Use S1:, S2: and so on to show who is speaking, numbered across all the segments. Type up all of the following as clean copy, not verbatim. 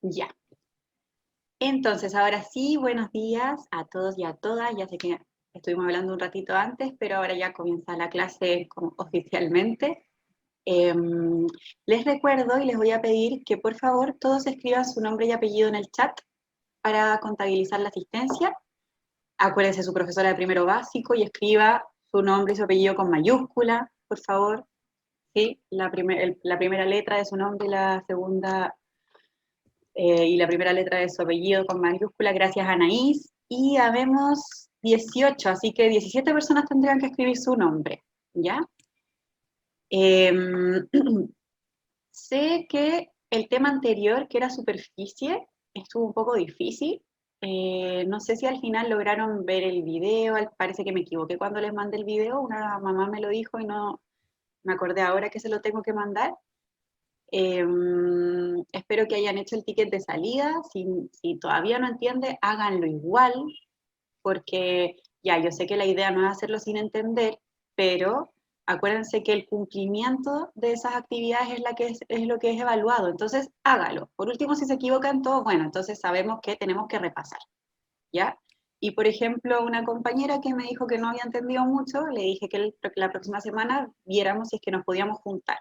S1: Ya. Entonces, ahora sí, buenos días a todos y a todas. Ya sé que estuvimos hablando un ratito antes, pero ahora ya comienza la clase oficialmente. Les recuerdo y les voy a pedir que por favor todos escriban su nombre y apellido en el chat para contabilizar la asistencia. Acuérdense su profesora de primero básico y escriba su nombre y su apellido con mayúscula, por favor. ¿Sí? La primera letra de su nombre y la segunda y la primera letra de su apellido con mayúscula. Gracias, Anaís. Y habemos 18, así que 17 personas tendrían que escribir su nombre, ¿ya? Sé que el tema anterior, que era superficie, estuvo un poco difícil. No sé si al final lograron ver el video, parece que me equivoqué cuando les mandé el video, una mamá me lo dijo y no me acordé ahora que se lo tengo que mandar. Espero que hayan hecho el ticket de salida. Si todavía no entiende, háganlo igual, porque ya, yo sé que la idea no es hacerlo sin entender, pero acuérdense que el cumplimiento de esas actividades es lo que es evaluado. Entonces, hágalo. Por último, si se equivocan todos, bueno, entonces sabemos que tenemos que repasar, ¿ya? Y por ejemplo, una compañera que me dijo que no había entendido mucho, le dije que la próxima semana viéramos si es que nos podíamos juntar.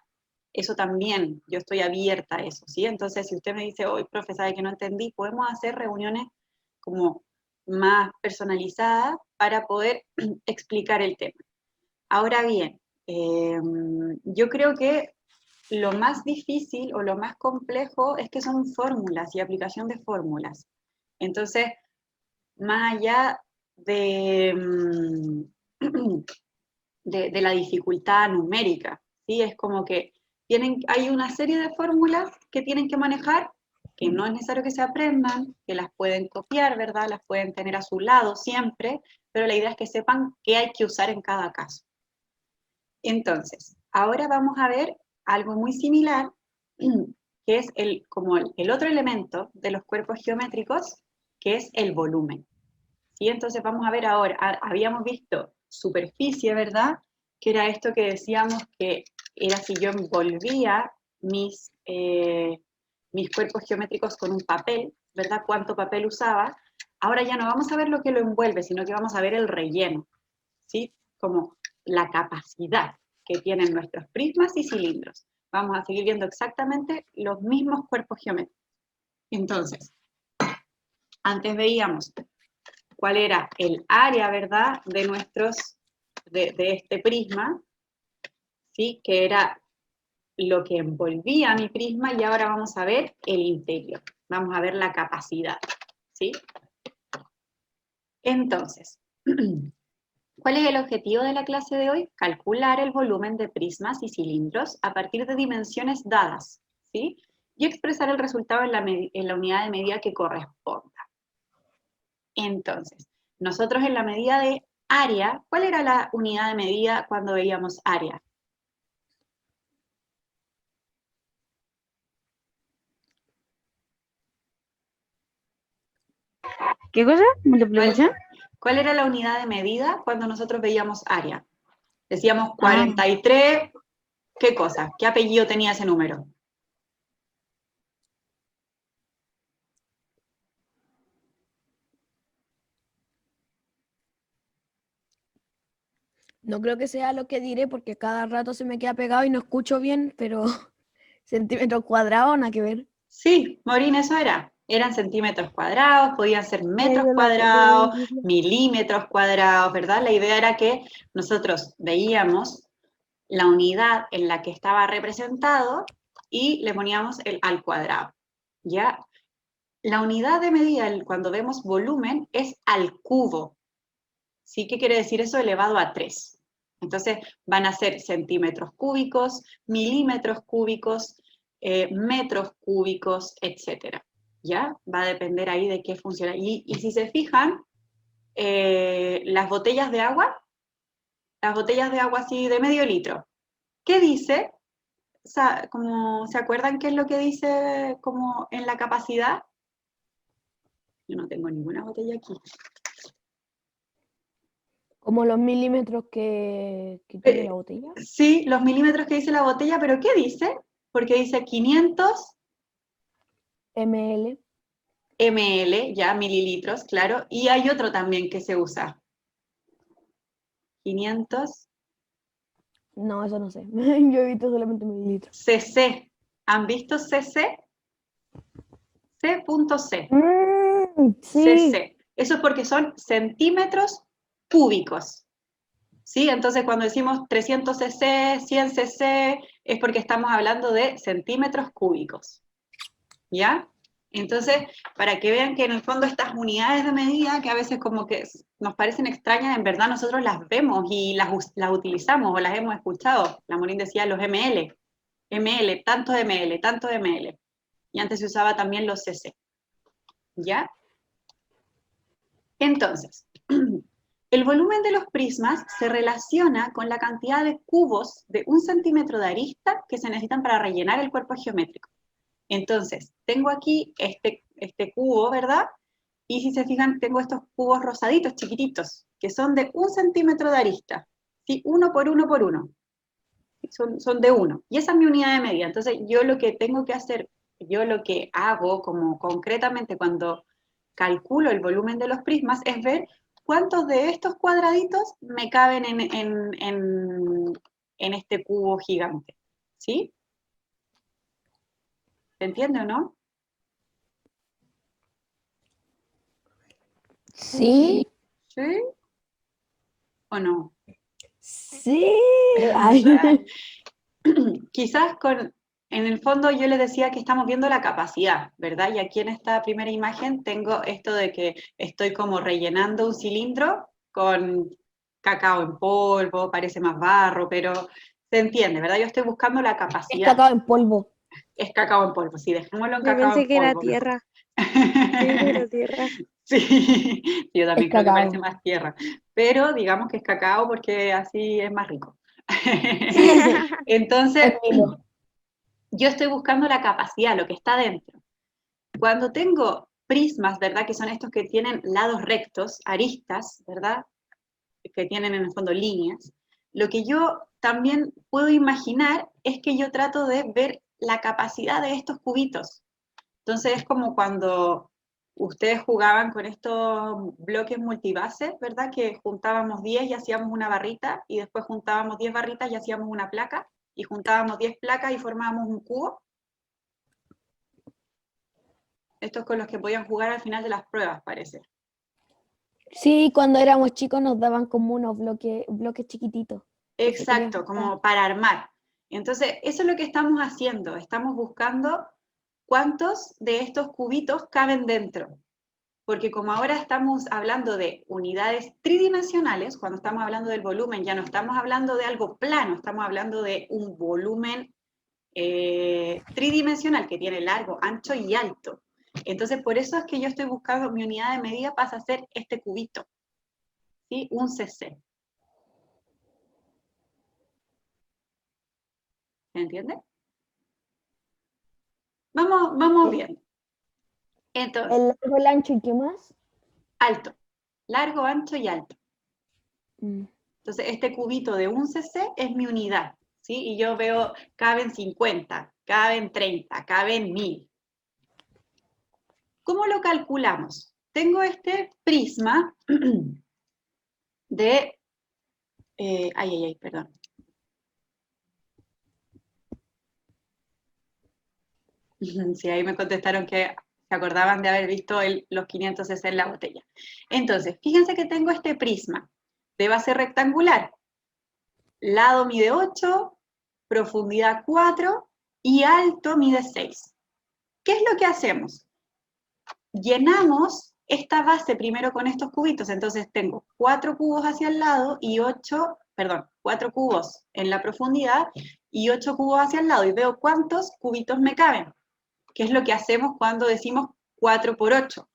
S1: Eso también, yo estoy abierta a eso, ¿sí? Entonces, si usted me dice, hoy, profe, sabe que no entendí, podemos hacer reuniones como más personalizadas para poder explicar el tema. Ahora bien, yo creo que lo más difícil o lo más complejo es que son fórmulas y aplicación de fórmulas. Entonces, más allá de, de la dificultad numérica, ¿sí? Es como que hay una serie de fórmulas que tienen que manejar, que no es necesario que se aprendan, que las pueden copiar, ¿verdad? Las pueden tener a su lado siempre, pero la idea es que sepan qué hay que usar en cada caso. Entonces, ahora vamos a ver algo muy similar, que es como el otro elemento de los cuerpos geométricos, que es el volumen. ¿Sí? Entonces vamos a ver ahora, habíamos visto superficie, ¿verdad? Que era esto que decíamos que era si yo envolvía mis cuerpos geométricos con un papel, ¿verdad? Cuánto papel usaba. Ahora ya no vamos a ver lo que lo envuelve, sino que vamos a ver el relleno, ¿sí? Como la capacidad que tienen nuestros prismas y cilindros. Vamos a seguir viendo exactamente los mismos cuerpos geométricos. Entonces, antes veíamos cuál era el área, ¿verdad?, de este prisma, ¿sí?, que era lo que envolvía mi prisma, y ahora vamos a ver el interior, vamos a ver la capacidad, ¿sí? Entonces, ¿cuál es el objetivo de la clase de hoy? Calcular el volumen de prismas y cilindros a partir de dimensiones dadas, ¿sí?, y expresar el resultado en la unidad de medida que corresponda. Entonces, nosotros en la medida de área, ¿cuál era la unidad de medida cuando veíamos área?
S2: ¿Qué cosa? ¿Multiplicación?
S1: ¿Cuál era la unidad de medida cuando nosotros veíamos área? Decíamos
S2: Ah,
S1: 43, ¿qué cosa? ¿Qué apellido tenía ese número?
S2: no creo que sea lo que diré porque cada rato se me queda pegado y no escucho bien, pero centímetros cuadrados, nada que ver.
S1: Sí, Morín, eso era. Eran centímetros cuadrados, podían ser metros
S2: Yo
S1: cuadrados, milímetros cuadrados, ¿verdad? La idea era que nosotros veíamos la unidad en la que estaba representado y le poníamos el al cuadrado, ¿ya? La unidad de medida, cuando vemos volumen, es al cubo. ¿Sí? ¿Qué quiere decir eso? Elevado a 3. Entonces van a ser centímetros cúbicos, milímetros cúbicos, metros cúbicos, etcétera. ¿Ya? Va a depender ahí de qué funciona. Y si se fijan, las botellas de agua así de medio litro, ¿qué dice? O sea, como, ¿se acuerdan qué es lo que dice como en la capacidad? Yo no tengo ninguna botella aquí.
S2: Como los milímetros que tiene la botella.
S1: Sí, los milímetros que dice la botella, pero ¿qué dice? Porque dice 500
S2: ml.
S1: ml, ya mililitros, claro. Y hay otro también que se usa. 500
S2: No, eso no sé. Yo he visto solamente mililitros.
S1: cc. ¿Han visto cc? C.C.
S2: Sí.
S1: cc. Eso es porque son centímetros cúbicos. ¿Sí? Entonces, cuando decimos 300 cc, 100 cc, es porque estamos hablando de centímetros cúbicos. ¿Ya? Entonces, para que vean que en el fondo estas unidades de medida, que a veces como que nos parecen extrañas, en verdad nosotros las vemos y las utilizamos o las hemos escuchado. La Morín decía los ml, ml, tantos ml, tantos ml. Y antes se usaba también los cc. ¿Ya? Entonces, el volumen de los prismas se relaciona con la cantidad de cubos de 1 centímetro de arista que se necesitan para rellenar el cuerpo geométrico. Entonces, tengo aquí este cubo, ¿verdad? Y si se fijan, tengo estos cubos rosaditos, chiquititos, que son de 1 centímetro de arista, ¿sí? Uno por uno por uno. Son de uno. Y esa es mi unidad de medida. Entonces, yo lo que tengo que hacer, yo lo que hago como concretamente cuando calculo el volumen de los prismas es ver cuántos de estos cuadraditos me caben en este cubo gigante. ¿Sí? ¿Se entiende o no?
S2: Sí.
S1: ¿Sí o no?
S2: Sí. Ay.
S1: Quizás en el fondo yo les decía que estamos viendo la capacidad, ¿verdad? Y aquí en esta primera imagen tengo esto de que estoy como rellenando un cilindro con cacao en polvo, parece más barro, pero se entiende, ¿verdad? Yo estoy buscando la
S2: Es
S1: capacidad.
S2: cacao en polvo.
S1: Es cacao en polvo, sí, dejémoslo en
S3: Yo
S1: cacao en
S3: pensé que era
S1: polvo mejor.
S3: tierra. Creí que era tierra.
S1: Sí, yo
S2: Es
S1: también creo que parece
S2: cacao.
S1: más tierra, pero digamos que es cacao porque así es más rico.
S2: Es
S1: Entonces,
S2: Milo.
S1: yo estoy buscando la capacidad, lo que está dentro. Cuando tengo prismas, ¿verdad? Que son estos que tienen lados rectos, aristas, ¿verdad? Que tienen en el fondo líneas. Lo que yo también puedo imaginar es que yo trato de ver la capacidad de estos cubitos. Entonces es como cuando ustedes jugaban con estos bloques multibases, ¿verdad? Que juntábamos 10 y hacíamos una barrita, y después juntábamos 10 barritas y hacíamos una placa, y juntábamos 10 placas y formábamos un cubo. Estos con los que podían jugar al final de las pruebas, parece.
S2: Sí, cuando éramos chicos nos daban como unos bloques chiquititos que se podían
S1: Exacto,
S2: juntar.
S1: como para armar. Entonces, eso es lo que estamos haciendo. Estamos buscando cuántos de estos cubitos caben dentro. Porque como ahora estamos hablando de unidades tridimensionales, cuando estamos hablando del volumen, ya no estamos hablando de algo plano, estamos hablando de un volumen tridimensional que tiene largo, ancho y alto. Entonces, por eso es que yo estoy buscando, mi unidad de medida pasa a ser este cubito, ¿sí? Un cc. ¿Se entiende? Vamos
S2: Sí.
S1: bien. Entonces,
S2: El largo, el ancho y qué más.
S1: alto, largo, ancho y alto.
S2: Mm.
S1: Entonces, este cubito de un cc es mi unidad, ¿sí? Y yo veo, caben 50, caben 30, caben 1000. ¿Cómo lo calculamos? Tengo este prisma de... perdón. Sí, ahí me contestaron que se acordaban de haber visto los 500 cc en la botella. Entonces, fíjense que tengo este prisma de base rectangular. Lado mide 8, profundidad 4 y alto mide 6. ¿Qué es lo que hacemos? Llenamos esta base primero con estos cubitos, entonces tengo 4 cubos hacia el lado y 4 cubos en la profundidad y 8 cubos hacia el lado, y veo cuántos cubitos me caben, que es lo que hacemos cuando decimos 4 por 8,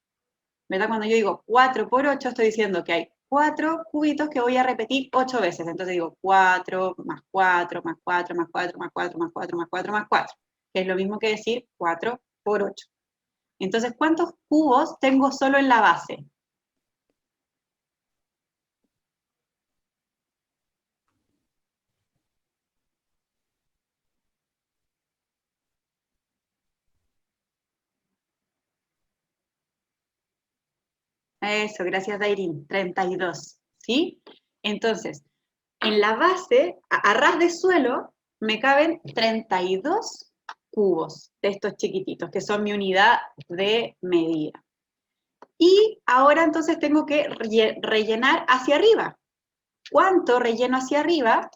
S1: ¿verdad? Cuando yo digo 4 por 8, estoy diciendo que hay 4 cubitos que voy a repetir 8 veces. Entonces digo 4 más 4 más 4 más 4 más 4 más 4 más 4 más 4, que es lo mismo que decir 4 por 8. Entonces, ¿cuántos cubos tengo solo en la base? Eso, gracias Dairin, 32, ¿sí? Entonces, en la base, a ras de suelo, me caben 32 cubos de estos chiquititos, que son mi unidad de medida. Y ahora entonces tengo que rellenar hacia arriba. ¿Cuánto relleno hacia arriba?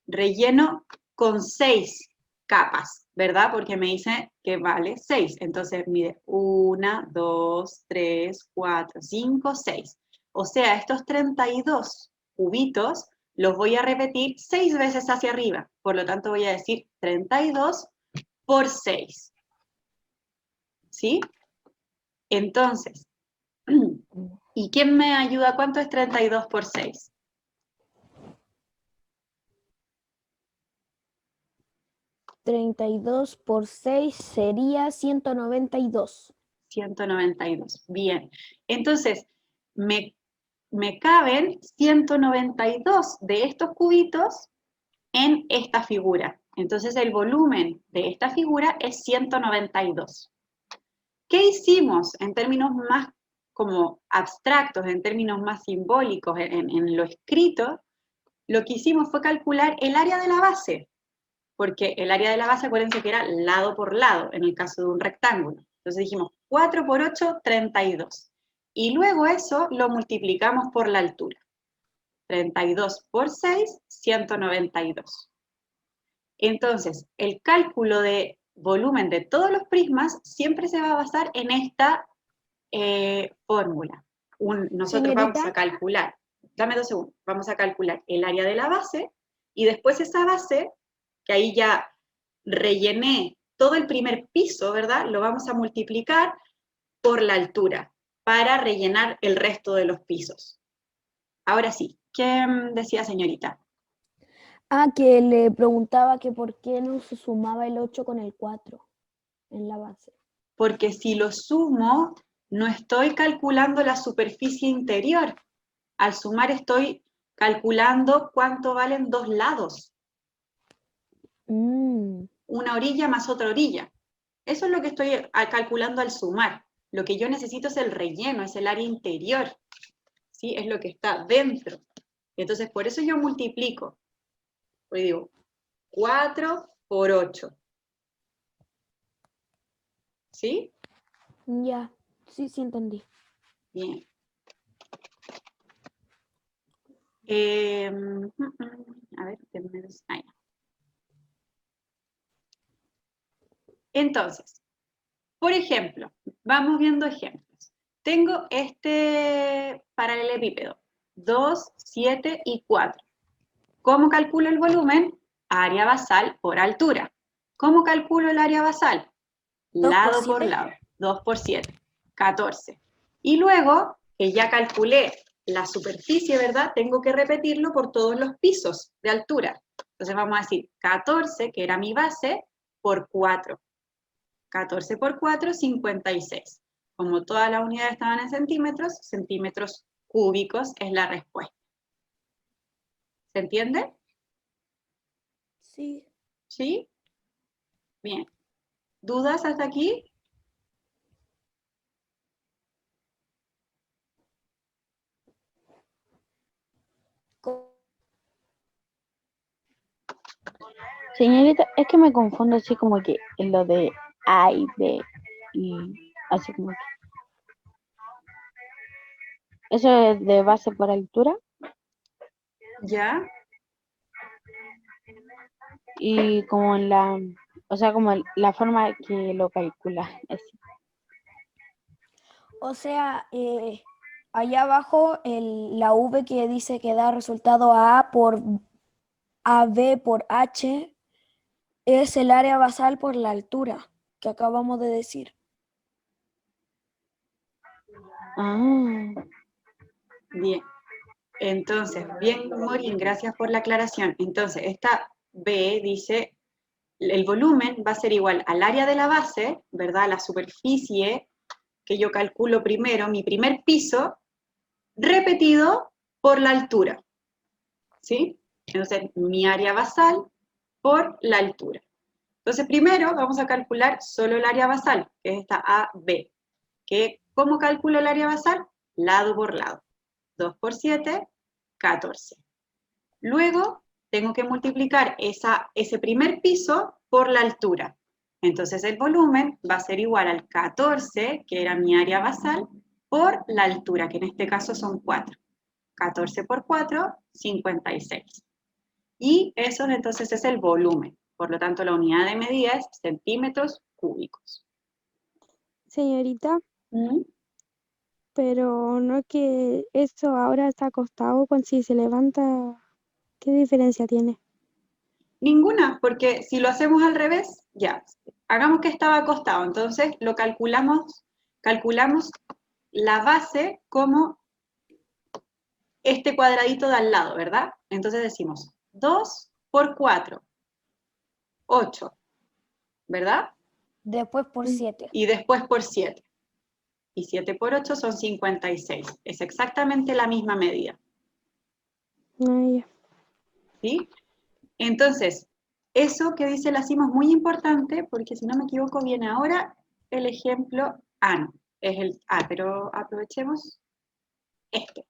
S1: Relleno con 6 capas, ¿verdad? Porque me dice que vale 6. Entonces mide 1, 2, 3, 4, 5, 6. O sea, estos 32 cubitos los voy a repetir 6 veces hacia arriba. Por lo tanto, voy a decir 32 por 6. ¿Sí? Entonces, ¿y quién me ayuda? ¿Cuánto es 32 por 6?
S2: 32 por 6 sería 192.
S1: 192. Bien. Entonces, me caben 192 de estos cubitos en esta figura. Entonces, el volumen de esta figura es 192. ¿Qué hicimos en términos más como abstractos, en términos más simbólicos, en lo escrito? Lo que hicimos fue calcular el área de la base, porque el área de la base, acuérdense que era lado por lado, en el caso de un rectángulo. Entonces dijimos 4 por 8, 32. Y luego eso lo multiplicamos por la altura. 32 por 6, 192. Entonces, el cálculo de volumen de todos los prismas siempre se va a basar en esta fórmula. Nosotros vamos a calcular, dame 2 segundos, vamos a calcular el área de la base y después esa base, que ahí ya rellené todo el primer piso, ¿verdad? Lo vamos a multiplicar por la altura para rellenar el resto de los pisos. Ahora sí, ¿qué decía señorita?
S2: Que le preguntaba que por qué no se sumaba el 8 con el 4 en la base.
S1: Porque si lo sumo, no estoy calculando la superficie interior. Al sumar estoy calculando cuánto valen dos lados. Una orilla más otra orilla. Eso es lo que estoy calculando al sumar. Lo que yo necesito es el relleno, es el área interior. ¿Sí? Es lo que está dentro. Entonces, por eso yo multiplico. Pues digo, 4 por 8. ¿Sí?
S2: Ya, sí entendí.
S1: Bien. A ver, ahí. Entonces, por ejemplo, vamos viendo ejemplos. Tengo este paralelepípedo, 2, 7 y 4. ¿Cómo calculo el volumen? Área basal por altura. ¿Cómo calculo el área basal? Lado por lado, 2 por 7, 14. Y luego, que ya calculé la superficie, ¿verdad? Tengo que repetirlo por todos los pisos de altura. Entonces vamos a decir 14, que era mi base, por 4. 14 por 4, 56. Como todas las unidades estaban en centímetros cúbicos es la respuesta. ¿Se entiende?
S2: Sí.
S1: ¿Sí? Bien. ¿Dudas hasta aquí?
S3: Señorita, es que me confundo así como que en lo de A y B y así como que. ¿Eso es de base por altura?
S1: ¿Ya?
S3: Y como en la, o sea, como la forma que lo calcula. Así.
S2: O sea, allá abajo la V que dice que da resultado A por AB por H es el área basal por la altura que acabamos de decir.
S3: Ah,
S1: Bien. Entonces, bien, Morín, gracias por la aclaración. Entonces, esta B dice, el volumen va a ser igual al área de la base, ¿verdad? La superficie que yo calculo primero, mi primer piso, repetido por la altura. ¿Sí? Entonces, mi área basal por la altura. Entonces, primero vamos a calcular solo el área basal, que es esta AB. ¿Cómo calculo el área basal? lado por lado. 2 por 7, 14. Luego tengo que multiplicar ese primer piso por la altura. Entonces el volumen va a ser igual al 14, que era mi área basal, por la altura, que en este caso son 4. 14 por 4, 56. Y eso entonces es el volumen. Por lo tanto, la unidad de medida es centímetros cúbicos.
S4: Señorita,
S1: ¿Mm?
S4: pero no es que eso ahora está acostado con si se levanta, ¿qué diferencia tiene?
S1: Ninguna, porque si lo hacemos al revés, ya, hagamos que estaba acostado, entonces lo calculamos la base como este cuadradito de al lado, ¿verdad? Entonces decimos 2 por 4, 8, ¿verdad?
S2: Después por
S4: Mm.
S2: 7.
S1: Y después por 7. Y 7 por 8 son 56. Es exactamente la misma medida,
S4: Ah, ya.
S1: ¿sí? Entonces, eso que dice la CIMO es muy importante porque si no me equivoco viene ahora el ejemplo, no, pero aprovechemos este.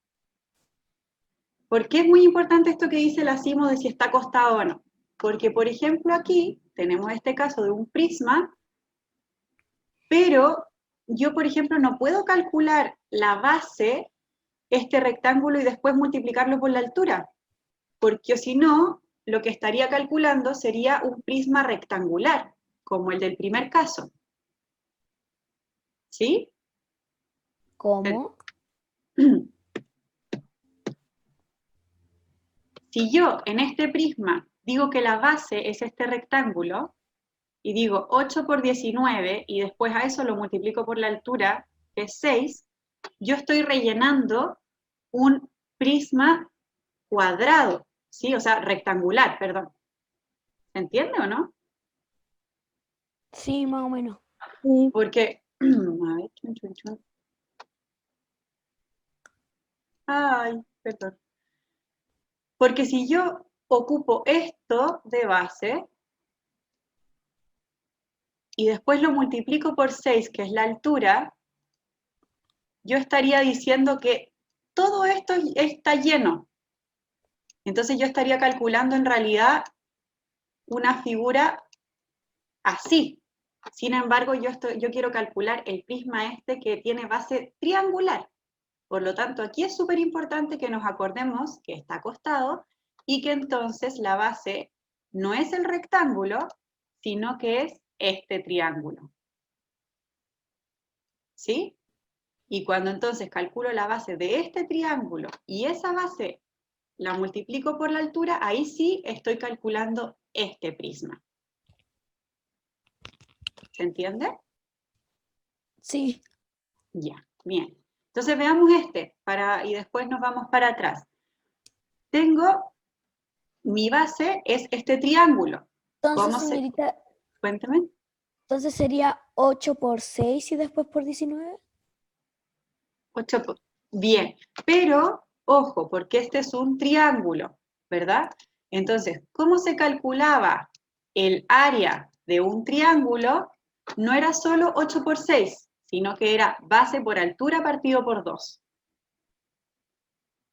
S1: ¿Por qué es muy importante esto que dice la CIMO de si está acostado o no? Porque, por ejemplo, aquí tenemos este caso de un prisma, pero yo, por ejemplo, no puedo calcular la base, este rectángulo, y después multiplicarlo por la altura, porque si no, lo que estaría calculando sería un prisma rectangular, como el del primer caso. ¿Sí?
S2: ¿Cómo?
S1: Si yo en este prisma digo que la base es este rectángulo, y digo 8 por 19, y después a eso lo multiplico por la altura, que es 6, yo estoy rellenando un prisma cuadrado, ¿sí? O sea, rectangular, perdón. ¿Se entiende o no?
S2: Sí, más o menos.
S4: Sí.
S1: Porque, a ver, ay, perdón. Porque si yo ocupo esto de base y después lo multiplico por 6, que es la altura, yo estaría diciendo que todo esto está lleno. Entonces yo estaría calculando en realidad una figura así. Sin embargo, yo quiero calcular el prisma este que tiene base triangular. Por lo tanto, aquí es súper importante que nos acordemos que está acostado y que entonces la base no es el rectángulo, sino que es este triángulo. ¿Sí? Y cuando entonces calculo la base de este triángulo y esa base la multiplico por la altura, ahí sí estoy calculando este prisma. ¿Se entiende?
S2: Sí.
S1: Ya, bien. Entonces veamos este y después nos vamos para atrás. Mi base es este triángulo.
S2: Entonces, señorita,
S1: Cuéntame.
S2: entonces sería 8 por 6 y después por 19.
S1: 8 Bien, pero ojo, porque este es un triángulo, ¿verdad? Entonces, ¿cómo se calculaba el área de un triángulo? No era solo 8 por 6, sino que era base por altura partido por 2.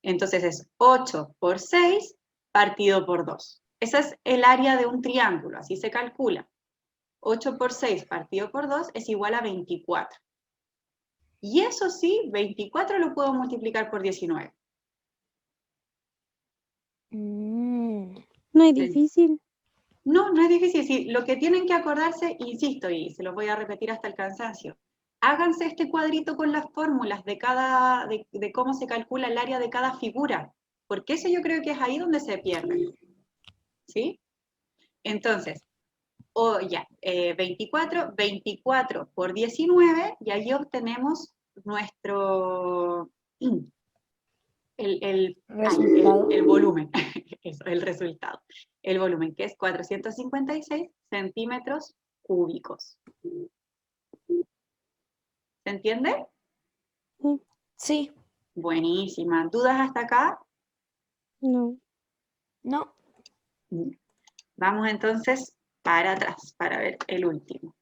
S1: Entonces es 8 por 6 partido por 2. Esa es el área de un triángulo, así se calcula. 8 por 6 partido por 2 es igual a 24. Y eso sí, 24 lo puedo multiplicar por 19.
S4: No es difícil.
S1: No, no es difícil. Sí, lo que tienen que acordarse, insisto, y se los voy a repetir hasta el cansancio, háganse este cuadrito con las fórmulas de cómo se calcula el área de cada figura, porque eso yo creo que es ahí donde se pierde. ¿Sí? Entonces, 24 por 19, y ahí obtenemos nuestro,
S2: Resultado.
S1: el volumen, eso, el resultado. El volumen, que es 456 centímetros cúbicos. ¿Se entiende?
S4: Sí.
S2: Sí.
S1: Buenísima. ¿Dudas hasta acá?
S4: No.
S2: No.
S1: Vamos entonces para atrás, para ver el último.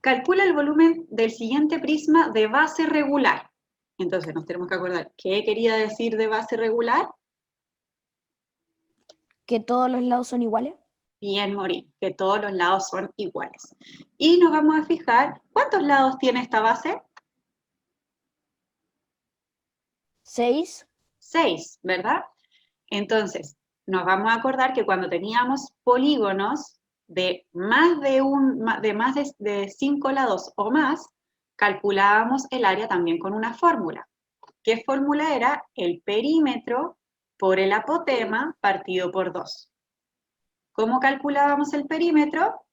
S1: calcula el volumen del siguiente prisma de base regular. Entonces nos tenemos que acordar qué quería decir de base regular.
S2: Que todos los lados son iguales.
S1: Bien, Morín, que todos los lados son iguales. Y nos vamos a fijar, ¿cuántos lados tiene esta base?
S2: 6.
S1: 6, ¿verdad? Entonces, nos vamos a acordar que cuando teníamos polígonos de más de 5 lados o más, calculábamos el área también con una fórmula. ¿Qué fórmula era? El perímetro por el apotema partido por 2. ¿Cómo calculábamos el perímetro?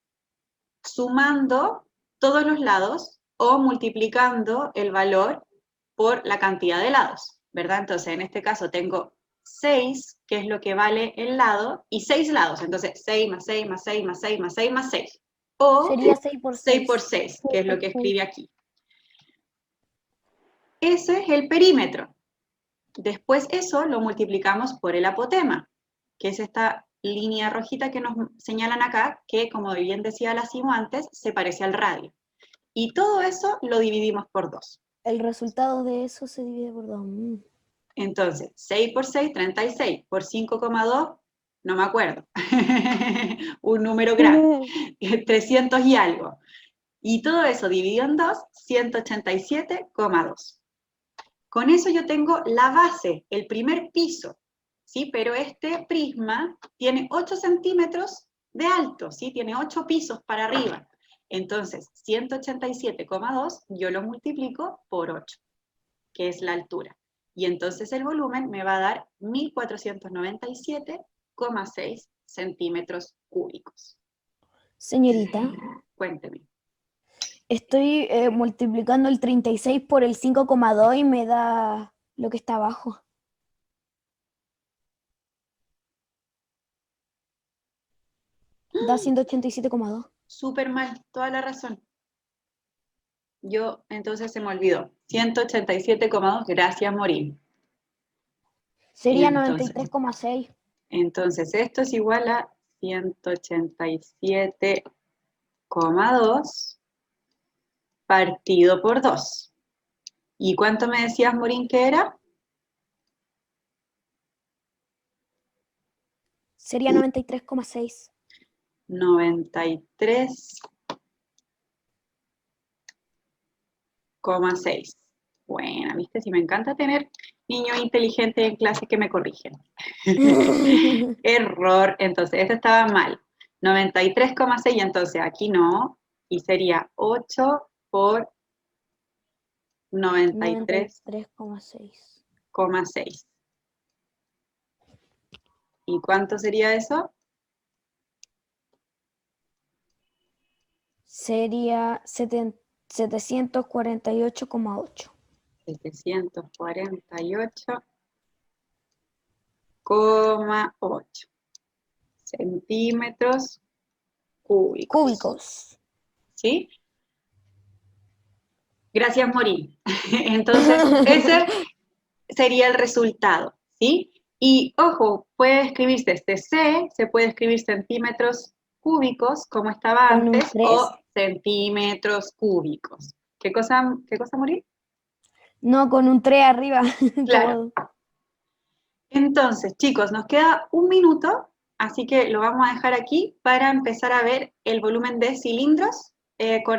S1: Sumando todos los lados o multiplicando el valor por la cantidad de lados, ¿verdad? Entonces, en este caso tengo 6, que es lo que vale el lado, y 6 lados. Entonces, 6 más 6 más 6 más 6 más 6 más 6. O
S2: Sería 6 por 6.
S1: 6 por 6, que es lo que escribe aquí. Ese es el perímetro. Después eso lo multiplicamos por el apotema, que es esta línea rojita que nos señalan acá, que como bien decía la Simo antes, se parece al radio. Y todo eso lo dividimos por 2.
S2: El resultado de eso se divide por 2.
S1: Entonces, 6 por 6, 36. Por 5,2, no me acuerdo. Un número grande. 300 y algo. Y todo eso dividido en 2, 187,2. Con eso yo tengo la base, el primer piso, ¿sí? Pero este prisma tiene 8 centímetros de alto, ¿sí? Tiene 8 pisos para arriba. Entonces, 187,2 yo lo multiplico por 8, que es la altura. Y entonces el volumen me va a dar 1497,6 centímetros cúbicos.
S2: Señorita,
S1: Cuénteme.
S2: estoy multiplicando el 36 por el 5,2 y me da lo que está abajo. Da 187,2.
S1: Súper mal, toda la razón. Yo, entonces se me olvidó. 187,2, gracias, Morín.
S2: Sería
S1: Entonces,
S2: 93,6.
S1: Entonces, esto es igual a 187,2 partido por 2. ¿Y cuánto me decías, Morín, que era?
S2: Sería 93,6.
S1: 93,6. Bueno, viste, si me encanta tener niños inteligentes en clase que me corrigen. Error, entonces, esto estaba mal. 93,6, entonces aquí no, y sería 8 por 93,6.
S2: 93,6.
S1: ¿Y cuánto sería eso?
S2: Sería 748,8.
S1: 748,8 centímetros cúbicos.
S2: Cúbicos.
S1: ¿Sí? Gracias, Morín. Entonces, ese sería el resultado, ¿sí? Y, ojo, puede escribirse este C, se puede escribir centímetros cúbicos, como estaba
S2: Con un
S1: antes,
S2: 3.
S1: o centímetros cúbicos. ¿Qué cosa, Morín?
S2: No, con un 3 arriba.
S1: Claro. Entonces, chicos, nos queda un minuto, así que lo vamos a dejar aquí para empezar a ver el volumen de cilindros con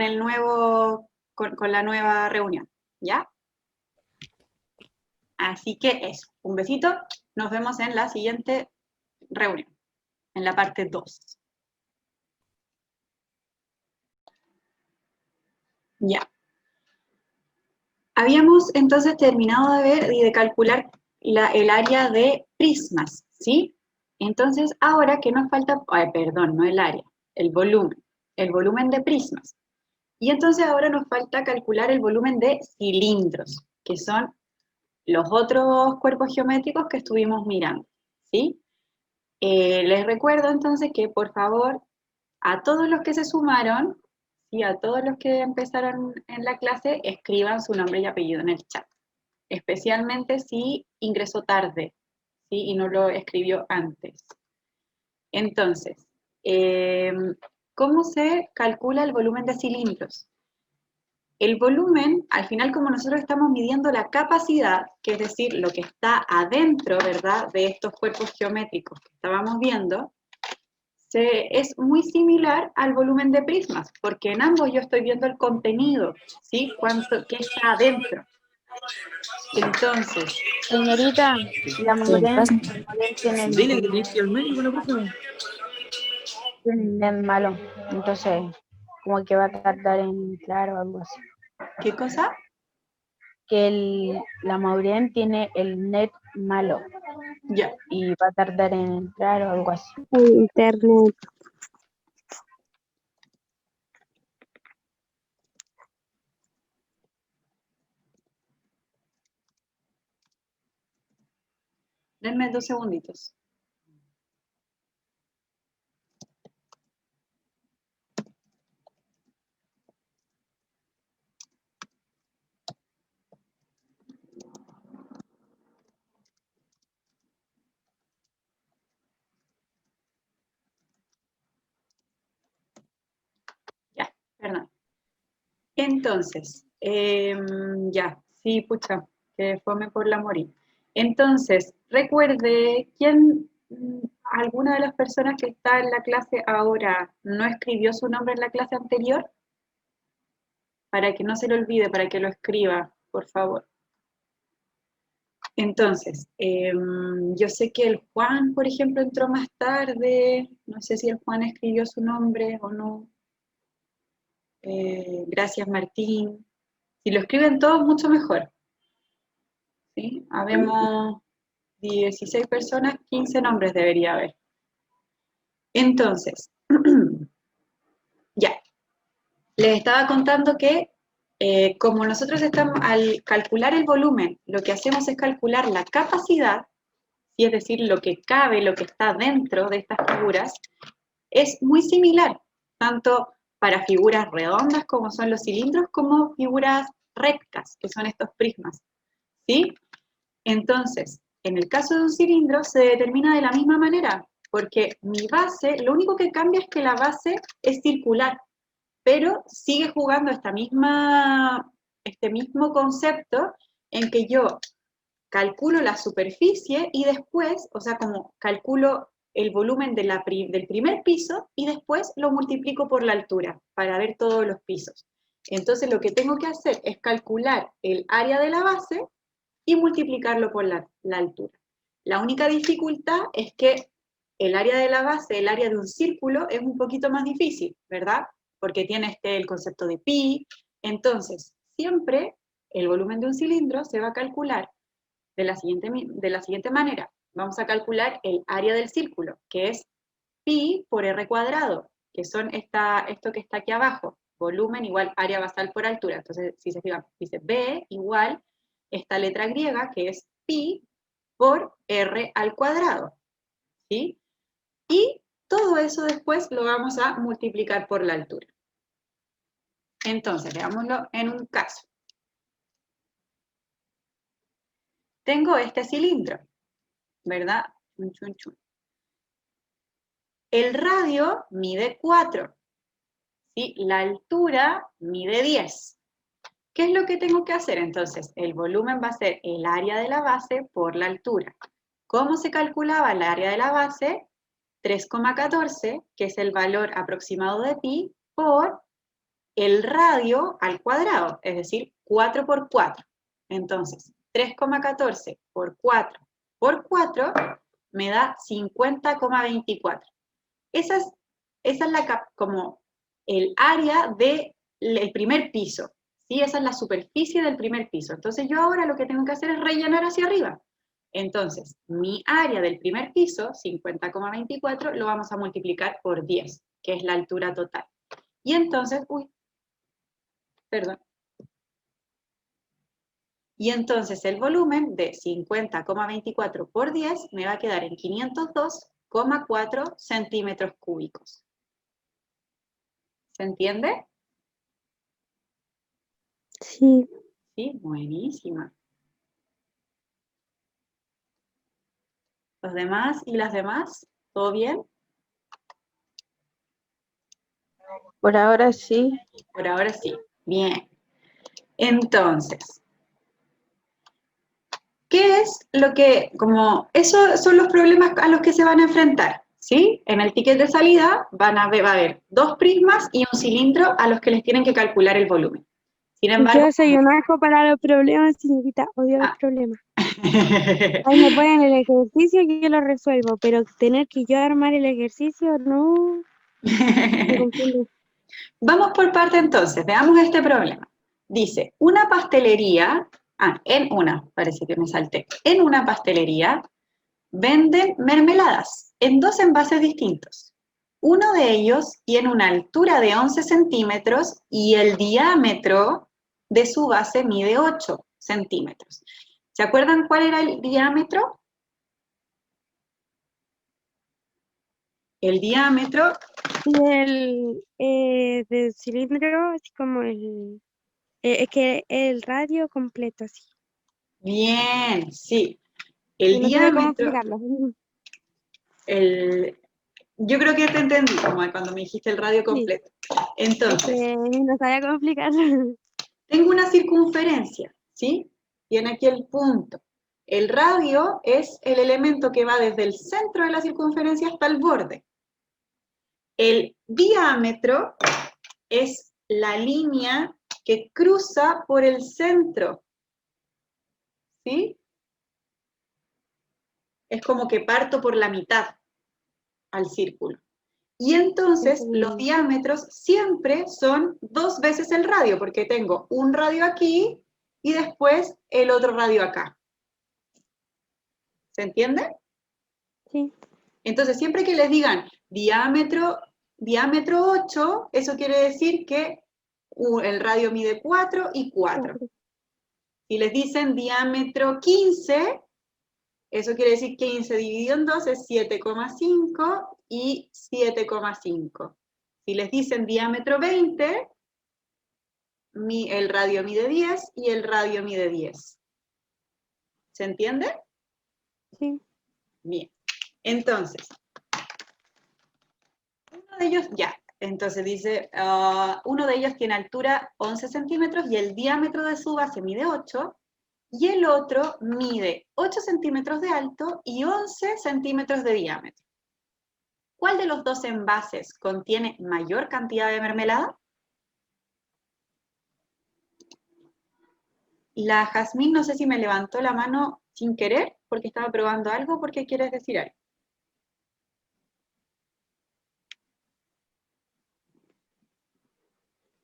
S1: la nueva reunión, ¿ya? Así que eso, un besito, nos vemos en la siguiente reunión, en la parte 2. Ya. Habíamos entonces terminado de ver y de calcular el área de prismas, ¿sí? Entonces, ahora, ¿qué nos falta? Ay, perdón, no el área, el volumen de prismas. Y entonces ahora nos falta calcular el volumen de cilindros, que son los otros cuerpos geométricos que estuvimos mirando, ¿sí? Les recuerdo entonces que, por favor, a todos los que se sumaron, y a todos los que empezaron en la clase, escriban su nombre y apellido en el chat. Especialmente si ingresó tarde, ¿sí? Y no lo escribió antes. Entonces, ¿cómo se calcula el volumen de cilindros? el volumen, al final como nosotros estamos midiendo la capacidad, que es decir, lo que está adentro, ¿verdad?, de estos cuerpos geométricos que estábamos viendo, es muy similar al volumen de prismas, porque en ambos yo estoy viendo el contenido, ¿sí? ¿Qué está adentro? Entonces,
S3: Señorita, la Maureen
S2: pasa?
S3: tiene
S5: Dile que tienes que ir al médico la próxima.
S3: el net malo, entonces como que va a tardar en entrar o algo así.
S1: ¿qué cosa?
S3: Que la Maureen tiene el net malo
S1: Ya,
S3: y va a tardar en entrar o algo así.
S4: El internet.
S1: denme 2 segunditos. Ya, perdón. Entonces, ya, sí, pucha, que fome por la morir. Entonces, recuerde, alguna de las personas que está en la clase ahora no escribió su nombre en la clase anterior? Para que no se le olvide, para que lo escriba, por favor. Entonces, yo sé que el Juan, por ejemplo, entró más tarde, no sé si el Juan escribió su nombre o no. Gracias, Martín. Si lo escriben todos, mucho mejor. ¿Sí? Habemos 16 personas, 15 nombres debería haber. Entonces, ya, les estaba contando que como nosotros estamos, al calcular el volumen, lo que hacemos es calcular la capacidad, y es decir, lo que cabe, lo que está dentro de estas figuras, es muy similar, tanto para figuras redondas como son los cilindros, como figuras rectas, que son estos prismas, ¿sí? Entonces, en el caso de un cilindro se determina de la misma manera, porque mi base, lo único que cambia es que la base es circular, pero sigue jugando este mismo concepto en que yo calculo la superficie y después, o sea, como calculo el volumen del primer piso y después lo multiplico por la altura para ver todos los pisos. Entonces lo que tengo que hacer es calcular el área de la base y multiplicarlo por la altura. La única dificultad es que el área de la base, el área de un círculo, es un poquito más difícil, ¿verdad? Porque tiene el concepto de pi. Entonces, siempre el volumen de un cilindro se va a calcular de la siguiente manera. Vamos a calcular el área del círculo, que es pi por r cuadrado, que son esto que está aquí abajo, volumen igual área basal por altura. Entonces, si se fijan, dice B igual esta letra griega, que es pi por r al cuadrado, ¿sí? Y todo eso después lo vamos a multiplicar por la altura. Entonces, veámoslo en un caso. Tengo este cilindro, ¿verdad? Chun, chun, chun. El radio mide 4, ¿sí? La altura mide 10. ¿Qué es lo que tengo que hacer? Entonces, el volumen va a ser el área de la base por la altura. ¿Cómo se calculaba el área de la base? 3,14, que es el valor aproximado de pi, por el radio al cuadrado, es decir, 4 por 4. Entonces, 3,14 por 4 por 4 me da 50,24. Esa es como el área del primer piso, ¿sí? Esa es la superficie del primer piso. Entonces yo ahora lo que tengo que hacer es rellenar hacia arriba. Entonces, mi área del primer piso, 50,24, lo vamos a multiplicar por 10, que es la altura total. Y entonces, perdón. Y entonces el volumen de 50,24 por 10 me va a quedar en 502,4 centímetros cúbicos. ¿Se entiende?
S4: Sí,
S1: Sí, buenísima. ¿Los demás y las demás? ¿Todo bien?
S3: Por ahora sí.
S1: Por ahora sí. Bien. Entonces, ¿qué es lo que, como, esos son los problemas a los que se van a enfrentar, ¿sí? En el ticket de salida va a haber 2 prismas y un cilindro a los que les tienen que calcular el volumen. Sin embargo,
S4: Yo soy un asco para los problemas, señorita, odio los problemas. Ahí me ponen el ejercicio y yo lo resuelvo, pero tener que yo armar el ejercicio, no, me confundo.
S1: Vamos por parte entonces, veamos este problema. Dice, una pastelería, parece que me salté, en una pastelería venden mermeladas en 2 envases distintos. Uno de ellos tiene una altura de 11 centímetros y el diámetro de su base mide 8 centímetros. ¿Se acuerdan cuál era el diámetro? El diámetro
S4: Y del cilindro, así como es que el radio completo, así.
S1: bien, sí.
S4: Y
S1: El
S4: no sabía cómo
S1: diámetro,
S4: explicarlo.
S1: yo creo que te entendí, como cuando me dijiste el radio
S4: Sí,
S1: completo.
S4: es
S1: Entonces,
S4: que no sabía cómo explicarlo.
S1: tengo una circunferencia, ¿sí? Tiene aquí el punto. El radio es el elemento que va desde el centro de la circunferencia hasta el borde. El diámetro es la línea que cruza por el centro, ¿sí? Es como que parto por la mitad al círculo. Y entonces los diámetros siempre son 2 veces el radio, porque tengo un radio aquí y después el otro radio acá. ¿Se entiende?
S4: Sí,
S1: Entonces, siempre que les digan diámetro 8, eso quiere decir que el radio mide 4 y 4. Si les dicen diámetro 15, eso quiere decir 15 dividido en 2 es 7,5 y 7,5. Si les dicen diámetro 20, el radio mide 10 y el radio mide 10. ¿Se entiende?
S4: sí.
S1: Bien. Entonces, uno de ellos, entonces dice, uno de ellos tiene altura 11 centímetros y el diámetro de su base mide 8, y el otro mide 8 centímetros de alto y 11 centímetros de diámetro. ¿Cuál de los 2 envases contiene mayor cantidad de mermelada? La Jazmín, no sé si me levantó la mano sin querer, porque estaba probando algo, porque quieres decir algo.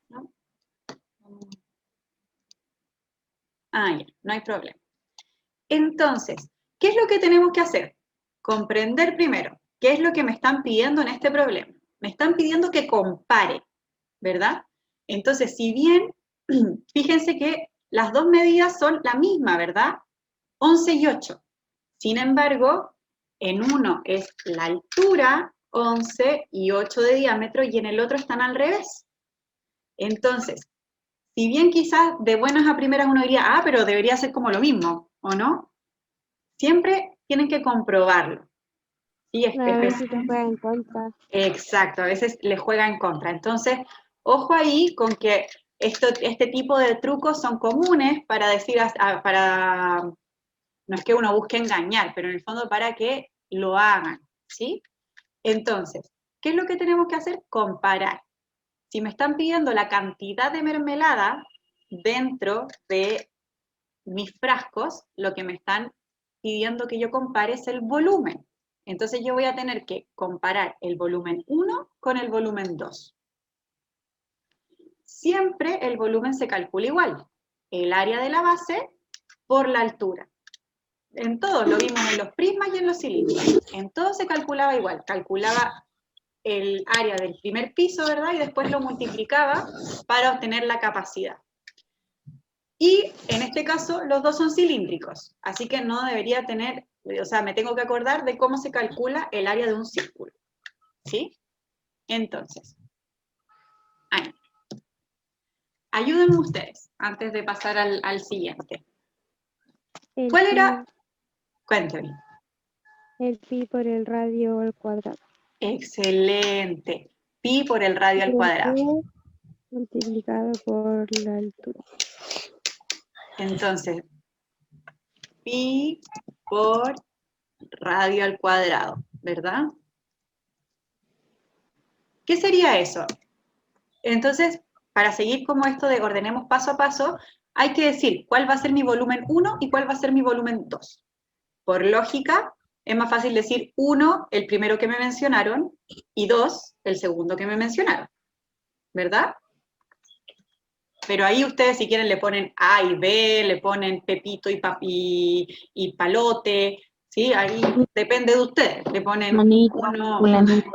S1: ¿No? Ya, no hay problema. Entonces, ¿qué es lo que tenemos que hacer? Comprender primero qué es lo que me están pidiendo en este problema. Me están pidiendo que compare, ¿verdad? Entonces, si bien, fíjense que las 2 medidas son la misma, ¿verdad? 11 y 8. Sin embargo, en uno es la altura, 11 y 8 de diámetro, y en el otro están al revés. Entonces, si bien quizás de buenas a primeras uno diría, pero debería ser como lo mismo, ¿o no? Siempre tienen que comprobarlo. ¿Sí?
S4: A ver si te juega en contra.
S1: Exacto, a veces les juega en contra. Entonces, ojo ahí con que este tipo de trucos son comunes para decir, no es que uno busque engañar, pero en el fondo para que lo hagan, ¿sí? Entonces, ¿qué es lo que tenemos que hacer? Comparar. Si me están pidiendo la cantidad de mermelada dentro de mis frascos, lo que me están pidiendo que yo compare es el volumen. Entonces yo voy a tener que comparar el volumen 1 con el volumen 2. Siempre el volumen se calcula igual. El área de la base por la altura. En todos lo vimos en los prismas y en los cilindros. En todo se calculaba igual. Calculaba el área del primer piso, ¿verdad? Y después lo multiplicaba para obtener la capacidad. Y en este caso los dos son cilíndricos, así que no debería tener, o sea, me tengo que acordar de cómo se calcula el área de un círculo, ¿sí? Entonces, ahí. Ayúdenme ustedes antes de pasar al siguiente. ¿Cuál era? Cuéntame.
S4: El pi por el radio al cuadrado.
S1: Excelente. Pi por el radio al
S4: El
S1: cuadrado.
S4: P multiplicado por la altura.
S1: Entonces, pi por radio al cuadrado, ¿verdad? ¿Qué sería eso? Entonces, para seguir como esto de ordenemos paso a paso, hay que decir cuál va a ser mi volumen 1 y cuál va a ser mi volumen 2. Por lógica, es más fácil decir 1, el primero que me mencionaron, y 2, el segundo que me mencionaron, ¿verdad? Pero ahí ustedes si quieren le ponen A y B, le ponen Pepito y Palote, ¿sí? Ahí depende de ustedes. Le ponen
S3: Manito,
S1: uno,
S3: fulanito.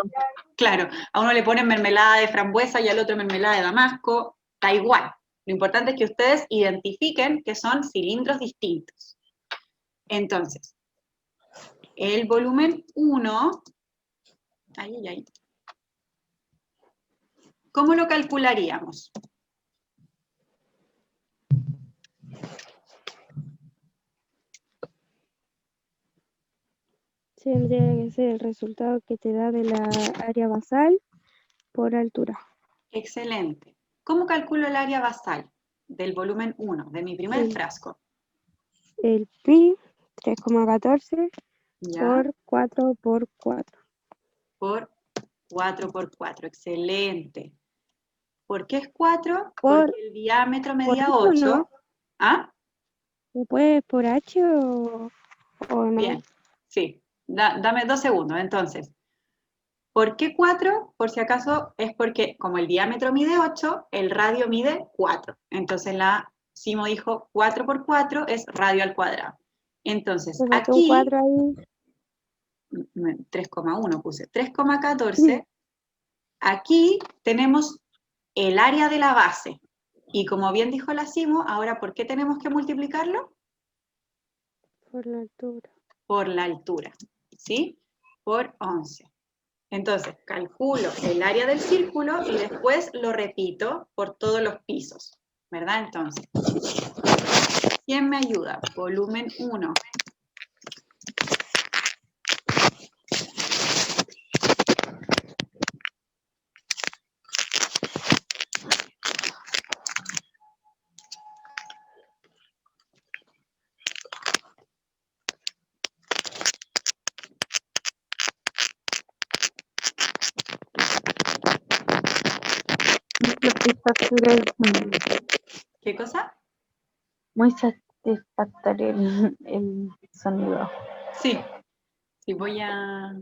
S1: claro, a uno le ponen mermelada de frambuesa y al otro mermelada de damasco, da igual. Lo importante es que ustedes identifiquen que son cilindros distintos. Entonces, el volumen 1, ¿cómo lo calcularíamos?
S4: Tendría que ser el resultado que te da de la área basal por altura.
S1: Excelente. ¿Cómo calculo el área basal del volumen 1, de mi primer
S4: Sí.
S1: frasco?
S4: El pi, 3,14
S1: ¿Ya?
S4: por 4 por 4.
S1: Por 4 por 4. Excelente. ¿Por qué es 4?
S4: Por,
S1: Porque el diámetro
S4: por
S1: medía
S4: H o
S1: 8.
S4: no,
S1: ¿Ah?
S4: después por H o no.
S1: Bien. Sí. Dame 2 segundos. Entonces, ¿por qué 4? Por si acaso es porque como el diámetro mide 8, el radio mide 4. Entonces la Simo dijo 4 por 4 es radio al cuadrado. Entonces,
S4: Me faltó un
S1: aquí
S4: 4 ahí.
S1: 3,1 puse, 3,14. Aquí tenemos el área de la base. Y como bien dijo la Simo, ahora, ¿por qué tenemos que multiplicarlo?
S4: Por la altura.
S1: Por la altura, ¿sí? Por 11. Entonces, calculo el área del círculo y después lo repito por todos los pisos, ¿verdad? Entonces, ¿quién me ayuda? Volumen 1. ¿Qué cosa?
S3: Muy satisfactorio el sonido.
S1: Sí, sí, voy a...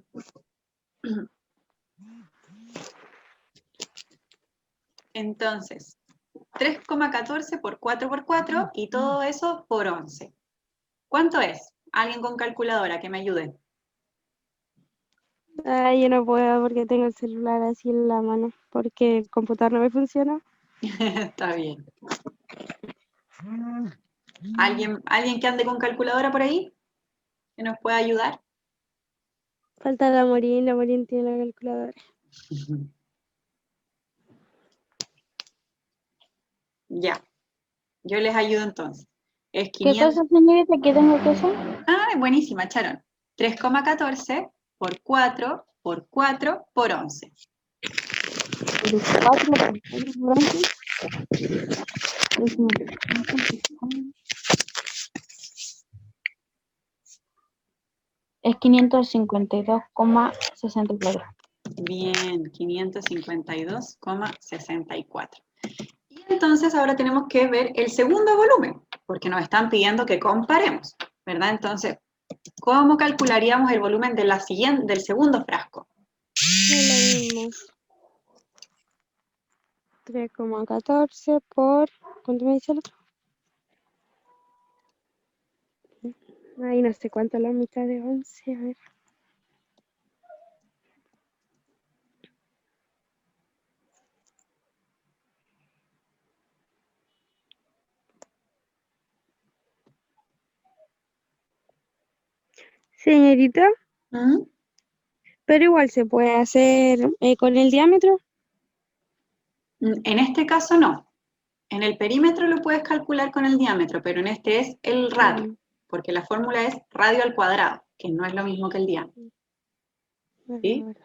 S1: Entonces, 3,14 por 4 por 4 y todo eso por 11. ¿Cuánto es? Alguien con calculadora que me ayude.
S4: Ay, yo no puedo porque tengo el celular así en la mano, porque el computador no me funciona.
S1: Está bien. ¿Alguien que ande con calculadora por ahí? ¿Que nos pueda ayudar?
S4: Falta la Morín tiene la calculadora.
S1: Ya, yo les ayudo entonces. Es
S3: ¿Qué
S1: 500.
S3: cosa, señorita, que tengo que hacer?
S1: Ah, buenísima, Charon. 3,14 por 4 por 4 por 11.
S3: El 4 por 4 por 11. Es 552,64.
S1: Bien, 552,64. Y entonces ahora tenemos que ver el segundo volumen, porque nos están pidiendo que comparemos, ¿verdad? Entonces, ¿cómo calcularíamos el volumen de del segundo frasco?
S4: Es lo mismo. 3,14 por... ¿Cuánto me dice el otro? Ay, no sé cuánto es la mitad de 11. A ver. Señorita,
S1: ¿Mm?
S4: pero igual se puede hacer con el diámetro.
S1: En este caso no. En el perímetro lo puedes calcular con el diámetro, pero en este es el radio, porque la fórmula es radio al cuadrado, que no es lo mismo que el diámetro. ¿Sí?
S4: Bueno.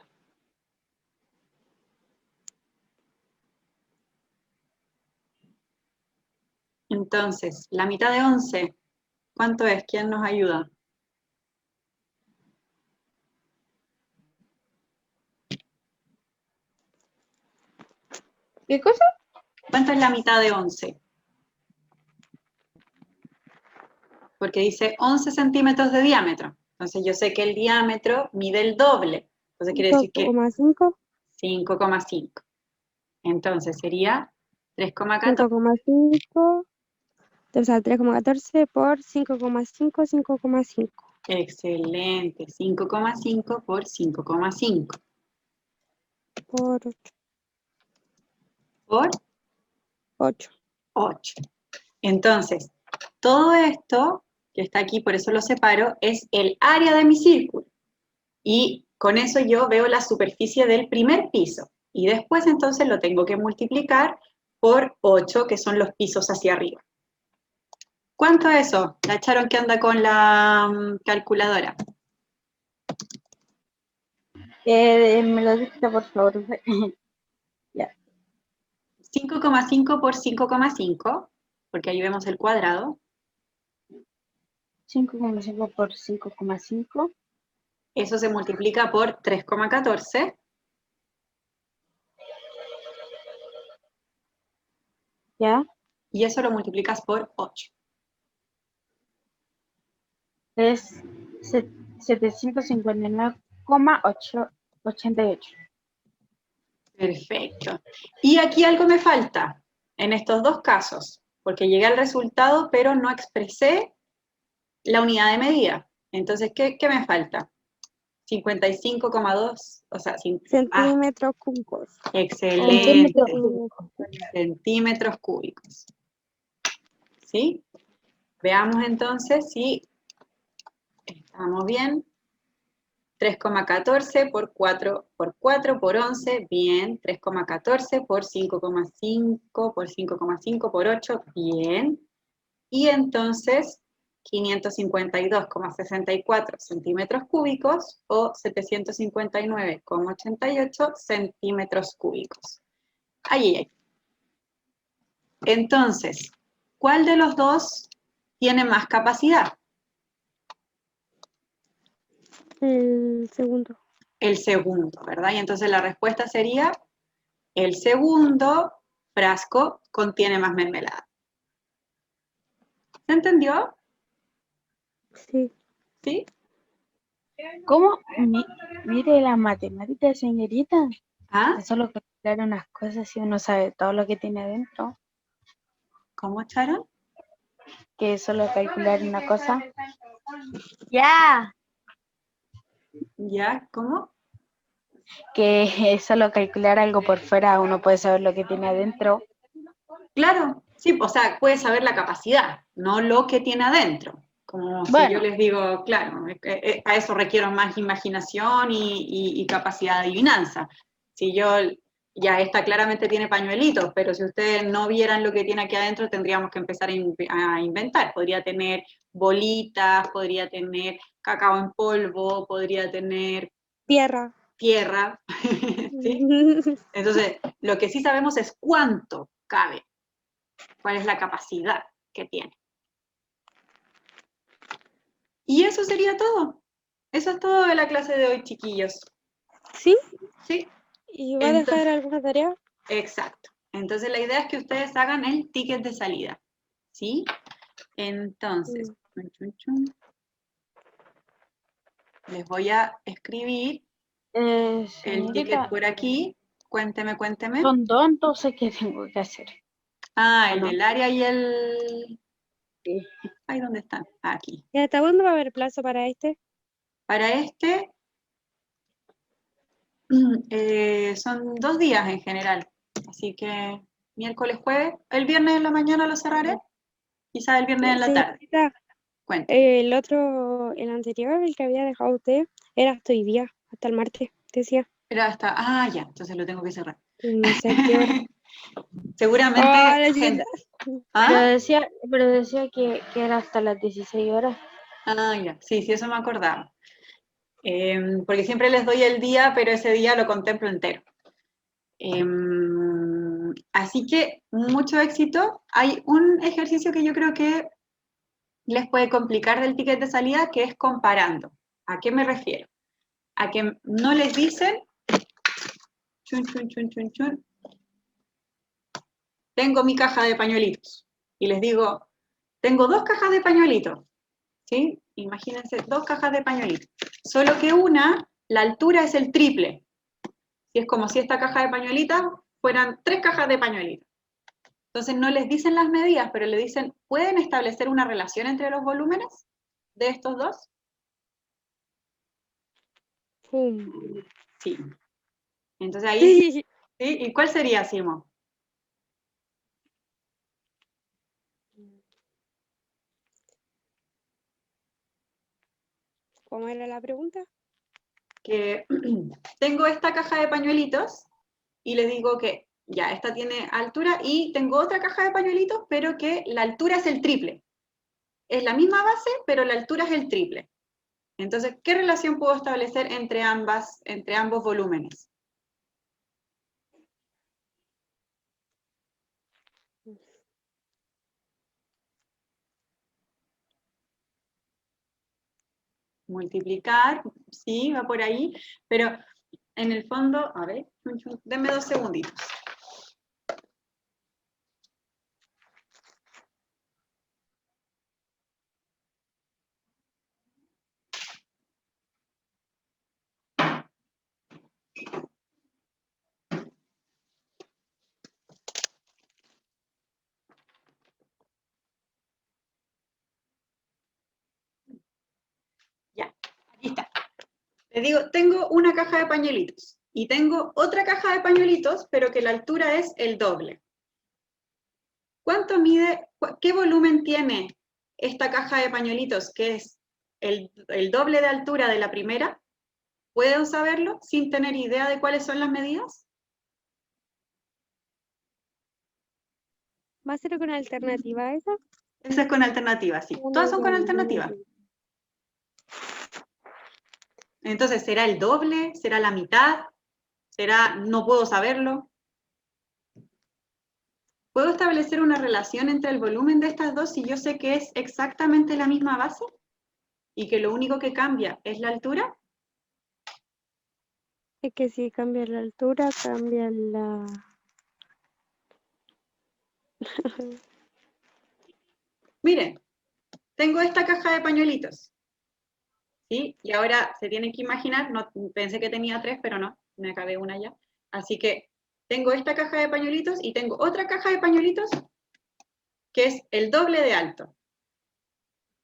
S1: Entonces, la mitad de 11, ¿cuánto es? ¿Quién nos ayuda?
S3: ¿Qué cosa?
S1: ¿Cuánto es la mitad de 11? Porque dice 11 centímetros de diámetro. Entonces yo sé que el diámetro mide el doble. Entonces quiere decir que
S4: 5,5,
S1: 5,5. Entonces sería 3,14.
S4: 5,5, o sea, 3,14 por 5,5, 5,5
S1: Excelente. 5,5 por 5,5.
S4: por
S1: Por
S4: 8.
S1: 8. Entonces, todo esto que está aquí, por eso lo separo, es el área de mi círculo. Y con eso yo veo la superficie del primer piso. Y después entonces lo tengo que multiplicar por 8, que son los pisos hacia arriba. ¿Cuánto es eso? La echaron que anda con la calculadora.
S3: Me lo dicta, por favor. Ya.
S1: 5,5 por 5,5, porque ahí vemos el cuadrado.
S3: 5,5 por 5,5.
S1: Eso se multiplica por 3,14.
S3: ¿Ya?
S1: Y eso lo multiplicas por 8.
S3: Es 759,88.
S1: Perfecto. Y aquí algo me falta, en estos dos casos, porque llegué al resultado, pero no expresé la unidad de medida. Entonces, ¿qué me falta? 55,2, o sea,
S4: Centímetros cúbicos.
S1: excelente,
S3: Centímetros.
S1: centímetros cúbicos. ¿Sí? Veamos entonces si estamos bien. 3,14 por 4 por 11, bien. 3,14 por 5,5 por 5,5 por 8, bien. Y entonces 552,64 centímetros cúbicos o 759,88 centímetros cúbicos. Ahí. Entonces, ¿cuál de los dos tiene más capacidad?
S4: El segundo.
S1: El segundo, ¿verdad? Y entonces la respuesta sería, el segundo frasco contiene más mermelada. ¿Se entendió?
S4: Sí.
S1: ¿Sí?
S3: ¿Cómo? Mire la matemática, señorita.
S1: ¿Ah?
S3: Es solo calcular unas cosas y uno sabe todo lo que tiene adentro.
S1: ¿Cómo, Charo?
S3: Que es solo calcular una cosa. ¡Ya!
S1: ¿Ya? ¿Cómo?
S3: Que es solo calcular algo por fuera, uno puede saber lo que tiene adentro.
S1: Claro, sí, o sea, puede saber la capacidad, no lo que tiene adentro. Como si yo
S3: Bueno,
S1: les digo, claro, a eso requiero más imaginación y capacidad de adivinanza. Si yo, ya esta claramente tiene pañuelitos, pero si ustedes no vieran lo que tiene aquí adentro, tendríamos que empezar a inventar. Podría tener bolitas, podría tener cacao en polvo, podría tener
S4: Tierra.
S1: tierra, ¿sí? Entonces, lo que sí sabemos es cuánto cabe, cuál es la capacidad que tiene. Y eso sería todo. Eso es todo de la clase de hoy, chiquillos.
S4: ¿Sí?
S1: ¿Sí?
S4: ¿Y va a dejar alguna tarea?
S1: Exacto. Entonces, la idea es que ustedes hagan el ticket de salida. ¿Sí? Entonces, les voy a escribir el ticket
S3: señorita,
S1: por aquí. Cuénteme.
S3: son dos, entonces, ¿qué tengo que hacer?
S1: Ah,
S3: ¿O
S1: el
S3: no?
S1: del área y el...
S3: Sí.
S1: Ay, ¿dónde están? Aquí.
S4: ¿Y hasta cuándo va a haber plazo para este?
S1: Para este, son 2 días en general. Así que miércoles, jueves. El viernes en la mañana lo cerraré. Quizás el viernes en la tarde.
S4: Señorita,
S1: Cuénteme.
S4: el anterior, el que había dejado usted, era hasta hoy día, hasta el martes, decía.
S1: Pero hasta... Ah, ya. Entonces lo tengo que cerrar.
S4: No sé a qué hora.
S1: Seguramente...
S4: Hola, chiquita.
S1: ¿Ah?
S3: Pero decía que era hasta las 16 horas.
S1: Ah, ya. Sí, eso me acordaba. Porque siempre les doy el día, pero ese día lo contemplo entero. Así que mucho éxito. Hay un ejercicio que yo creo que les puede complicar del ticket de salida, que es comparando. ¿A qué me refiero? A que no les dicen, chun, chun, chun, chun, chun, tengo mi caja de pañuelitos. Y les digo, tengo 2 cajas de pañuelitos. ¿Sí? Imagínense, 2 cajas de pañuelitos. Solo que una, la altura es el triple. Y es como si esta caja de pañuelitos fueran 3 cajas de pañuelitos. Entonces no les dicen las medidas, pero le dicen, ¿pueden establecer una relación entre los volúmenes de estos dos?
S4: Sí.
S1: Sí. Entonces ahí,
S4: Sí.
S1: ¿sí? ¿Y cuál sería, Simo?
S4: ¿Cómo era la pregunta?
S1: Que tengo esta caja de pañuelitos y les digo que ya, esta tiene altura y tengo otra caja de pañuelitos, pero que la altura es el triple. Es la misma base, pero la altura es el triple. Entonces, ¿qué relación puedo establecer entre ambos volúmenes? Multiplicar, sí, va por ahí, pero en el fondo, a ver, denme 2 segunditos. Ya, aquí está. Les digo, tengo una caja de pañuelitos y tengo otra caja de pañuelitos, pero que la altura es el doble. ¿Cuánto mide, qué volumen tiene esta caja de pañuelitos, que es el doble de altura de la primera? ¿Puedo saberlo sin tener idea de cuáles son las medidas?
S4: ¿Va a ser con alternativa esa?
S1: Esa es con alternativa, sí. Todas son con alternativa. Entonces, ¿será el doble? ¿Será la mitad? ¿Será no puedo saberlo? ¿Puedo establecer una relación entre el volumen de estas dos si yo sé que es exactamente la misma base? ¿Y que lo único que cambia es la altura?
S4: Es que si cambia la altura, cambia la...
S1: Miren, tengo esta caja de pañuelitos, ¿sí? Y ahora se tienen que imaginar, no, pensé que tenía 3, pero no, me acabé una ya. Así que tengo esta caja de pañuelitos y tengo otra caja de pañuelitos que es el doble de alto.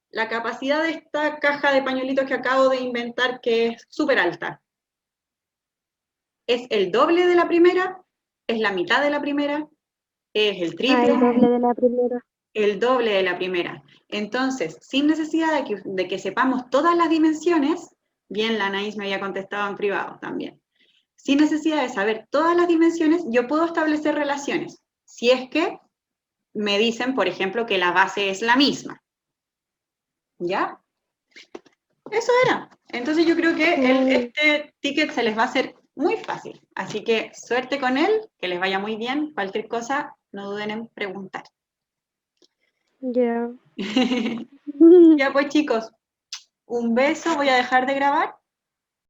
S1: La capacidad de esta caja de pañuelitos que acabo de inventar, que es súper alta, ¿es el doble de la primera? ¿Es la mitad de la primera? ¿Es el triple?
S4: el doble de la primera.
S1: El doble de la primera. Entonces, sin necesidad de que sepamos todas las dimensiones, bien la Anaís me había contestado en privado también, sin necesidad de saber todas las dimensiones, yo puedo establecer relaciones. Si es que me dicen, por ejemplo, que la base es la misma. ¿Ya? Eso era. Entonces yo creo que este ticket se les va a hacer muy fácil. Así que suerte con él, que les vaya muy bien. Cualquier cosa, no duden en preguntar.
S4: Ya.
S1: Ya pues chicos, un beso, voy a dejar de grabar